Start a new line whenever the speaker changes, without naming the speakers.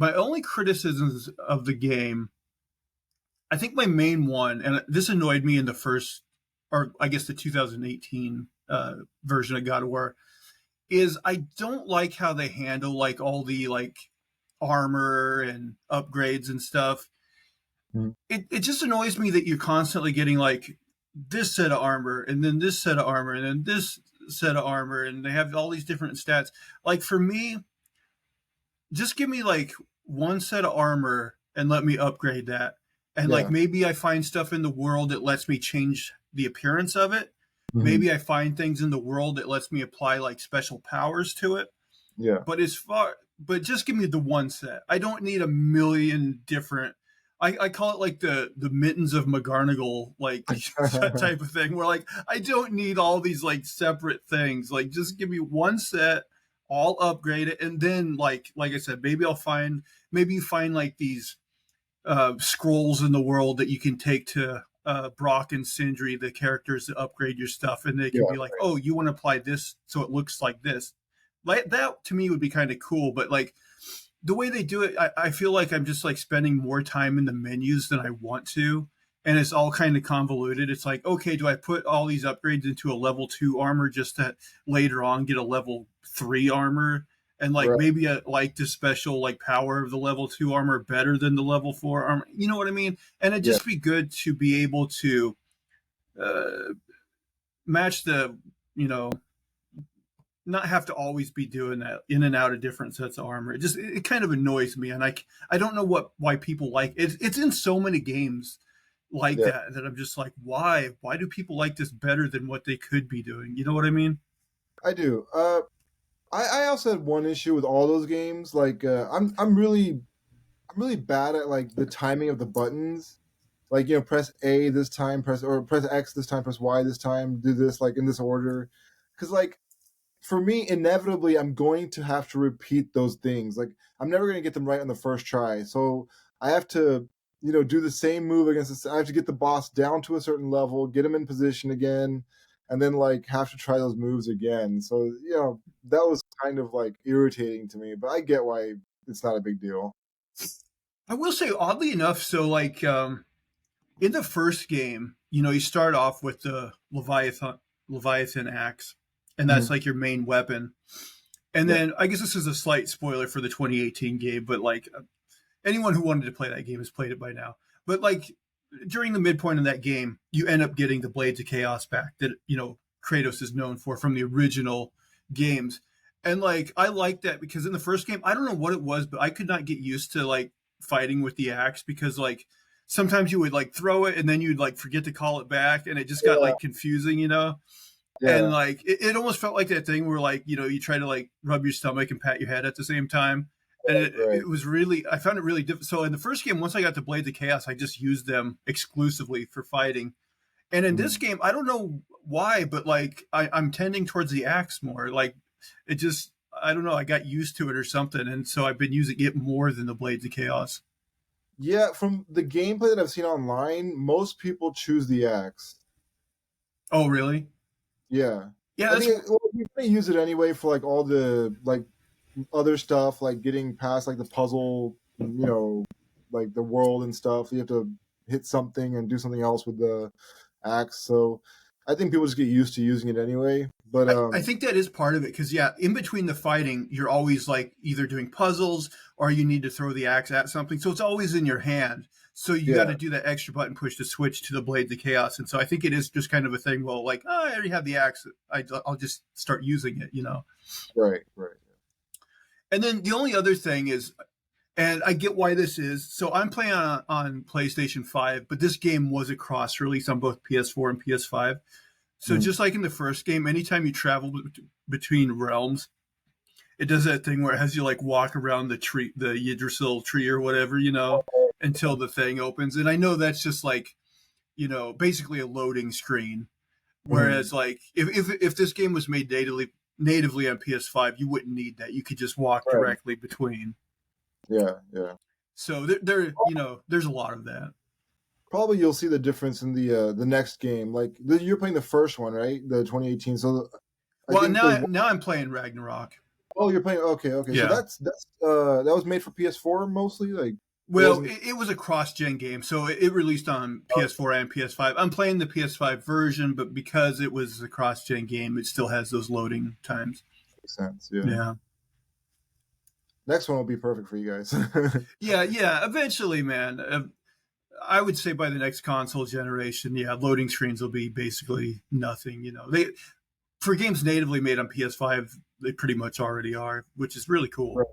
My only criticisms of the game, I think my main one, and this annoyed me in the first, or I guess the 2018 version of God of War, is I don't like how they handle like all the like armor and upgrades and stuff.
Mm.
It just annoys me that you're constantly getting like this set of armor and then this set of armor and then this set of armor, and they have all these different stats. Like for me, just give me like one set of armor and let me upgrade that. And like
Yeah.
maybe I find stuff in the world that lets me change the appearance of it.
Hmm.
Maybe I find things in the world that lets me apply like special powers to it.
Yeah.
But just give me the one set. I don't need a million different. I call it like the mittens of McGarnagle, like type of thing, where like I don't need all these like separate things. Like just give me one set, I'll upgrade it, and then like I said, maybe you find like these scrolls in the world that you can take to Brock and Sindri, the characters that upgrade your stuff, and they can
Yeah.
be like, oh, you want to apply this so it looks like this. Like that to me would be kind of cool, but like the way they do it, I feel like I'm just like spending more time in the menus than I want to. And it's all kind of convoluted. It's like, okay, do I put all these upgrades into a level 2 armor just to later on get a level 3 armor? And like
Right.
maybe I like the special like power of the level 2 armor better than the level 4 armor. You know what I mean? And it'd
Yeah.
just be good to be able to uh, match the, you know, not have to always be doing that in and out of different sets of armor. It kind of annoys me, and I don't know why people like it. It's in so many games like
Yeah.
that I'm just like, why do people like this better than what they could be doing? You know what I mean?
I do. I also had one issue with all those games. Like, I'm really bad at like the timing of the buttons. Like, press A this time, press X this time, press Y this time, do this like in this order. Because like for me, inevitably, I'm going to have to repeat those things. Like, I'm never going to get them right on the first try. So I have to, do the same move against this. I have to get the boss down to a certain level, get him in position again, and then like have to try those moves again. So that was kind of like irritating to me. But I get why it's not a big deal.
I will say, oddly enough, so like in the first game, you start off with the Leviathan axe, and
Mhm.
that's like your main weapon. And
Yeah,
then I guess this is a slight spoiler for the 2018 game, but like anyone who wanted to play that game has played it by now. But like during the midpoint of that game, you end up getting the Blades of Chaos back that Kratos is known for from the original games. And like I like that because in the first game, I don't know what it was, but I could not get used to like fighting with the axe because like sometimes you would like throw it and then you'd like forget to call it back and it just got
yeah,
like confusing. And
yeah.
like it almost felt like that thing where like you try to like rub your stomach and pat your head at the same time, and
Right,
it,
right.
it was really I found it really difficult. So in the first game, once I got to Blades of Chaos, I just used them exclusively for fighting. And in this
Mhm.
game, I don't know why, but like I'm tending towards the axe more. Like it just I don't know, I got used to it or something, and so I've been using it more than the Blades of Chaos.
Yeah, from the gameplay that I've seen online, most people choose the axe.
Oh really?
Yeah.
Yeah,
I
that's
think you can use it anyway for like all the like other stuff, like getting past like the puzzle, like the world and stuff. You have to hit something and do something else with the axe. So I think people just get used to using it anyway. But
I think that is part of it because yeah, in between the fighting, you're always like either doing puzzles or you need to throw the axe at something, so it's always in your hand. So you got
yeah,
to do that extra button push to switch to the Blade of Chaos, and so I think it is just kind of a thing. Well, like I already have the axe, I'll just start using it.
right, right.
And then the only other thing is, and I get why this is. So I'm playing on PlayStation 5, but this game was a cross release on both PS4 and PS5. So
Mhm.
just like in the first game, anytime you travel between realms, it does that thing where it has you like walk around the tree, the Yggdrasil tree or whatever, until the thing opens. And I know that's just like, basically a loading screen.
Mhm.
Whereas like if this game was made natively on PS5, you wouldn't need that. You could just walk
Right.
directly between.
Yeah, yeah.
So there's a lot of that.
Probably you'll see the difference in the next game. Like you're playing the first one, right? The 2018. So I
Well,
think
now
the
now I'm playing Ragnarok.
Oh, you're playing. Okay, okay. So
Yeah.
that's that was made for PS4 mostly. Like it
Well,
wasn't.
it was a cross-gen game, so it released on PS4 and PS5. I'm playing the PS5 version, but because it was a cross-gen game, it still has those loading times.
Makes sense. Yeah.
Yeah.
Next one will be perfect for you guys.
Yeah, yeah. Eventually, man. I would say by the next console generation, yeah, loading screens will be basically nothing. They for games natively made on PS5, they pretty much already are, which is really cool.
Right.